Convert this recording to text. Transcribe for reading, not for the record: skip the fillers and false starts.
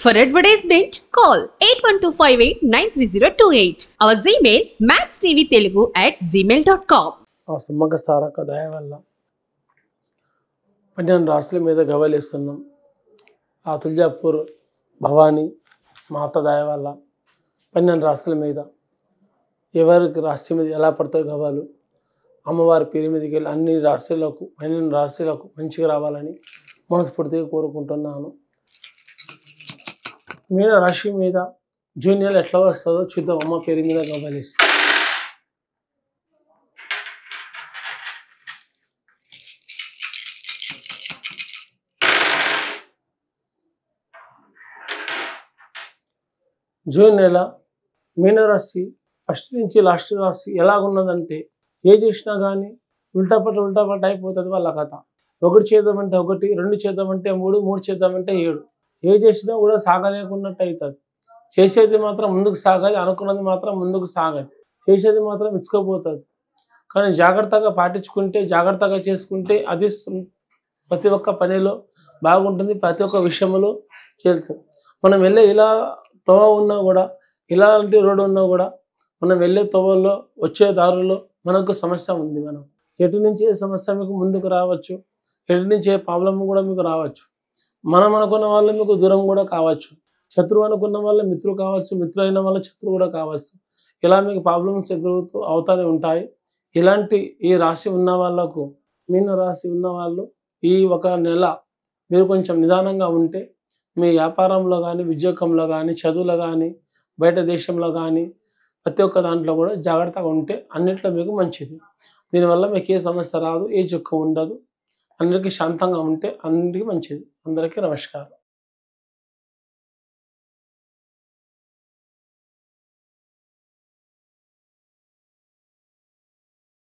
For advertisement, call 8125893028. Our Gmail maxtvtelugu@gmail.com. ఆ సుమ్మక సారక దయ వల్ల 12 రాష్ట్రాల మీద గవ్వలేస్తున్నాం. ఆ తుల్జాపూర్ భవానీ మాత దయ వల్ల 12 రాష్ట్రాల మీద ఎవరికి రాష్ట్రం మీద ఎలా పడతాయి గవ్వలు అమ్మవారి పేరు మీదకి వెళ్ళి అన్ని రాష్ట్రాలకు 12 రాష్ట్రాలకు మంచిగా రావాలని మనస్ఫూర్తిగా కోరుకుంటున్నాను. మీన రాశి మీద జూన్ నెల ఎట్లా వస్తుందో చూద్దాం. అమ్మ పేరు మీద గవ్వలేసి జూన్ నెల మీనరాశి ఫస్ట్ నుంచి లాస్ట్ రాశి ఎలాగున్నదంటే ఏ చేసినా కానీ ఉల్టాపట్ట అయిపోతుంది వాళ్ళ కథ. 1 చేద్దామంటే 1, 2 చేద్దామంటే 3, 3 చేద్దామంటే 7. ఏ చేసినా కూడా సాగలేకున్నట్టు అవుతుంది. చేసేది మాత్రం ముందుకు సాగదు, అనుకున్నది మాత్రం ముందుకు సాగదు, చేసేది మాత్రం ఇచ్చుకోపోతుంది. కానీ జాగ్రత్తగా పాటించుకుంటే, జాగ్రత్తగా చేసుకుంటే అది ప్రతి ఒక్క పనిలో బాగుంటుంది, ప్రతి ఒక్క విషయంలో చేరుతుంది. మనం వెళ్ళే ఇలా తోవ ఉన్నా కూడా, ఇలాంటి రోడ్డు ఉన్నా కూడా, మనం వెళ్ళే తోవల్లో వచ్చే దారుల్లో మనకు సమస్య ఉంది. మనం ఎటు నుంచి ఏ సమస్య మీకు ముందుకు రావచ్చు, ఎటు నుంచి ఏ ప్రాబ్లం కూడా మీకు రావచ్చు. మనం అనుకున్న వాళ్ళు మీకు దూరం కూడా కావచ్చు, శత్రువు అనుకున్న వాళ్ళు మిత్రులు కావచ్చు, మిత్రులు అయిన వాళ్ళు శత్రువు కూడా కావచ్చు. ఇలా మీకు ప్రాబ్లమ్స్ ఎదురుతూ అవుతూనే ఉంటాయి. ఇలాంటి ఈ రాశి ఉన్న వాళ్ళకు, మీన రాశి ఉన్న వాళ్ళు ఈ ఒక నెల మీరు కొంచెం నిదానంగా ఉంటే మీ వ్యాపారంలో కానీ, ఉద్యోగంలో కానీ, చదువులో కానీ, బయట దేశంలో కానీ ప్రతి ఒక్క దాంట్లో కూడా జాగ్రత్తగా ఉంటే అన్నిట్లో మీకు మంచిది. దీనివల్ల మీకు ఏ సమస్య రాదు, ఏ చుక్క ఉండదు. అందరికీ శాంతంగా ఉంటే అన్నిటికీ మంచిది. అందరికీ నమస్కారం.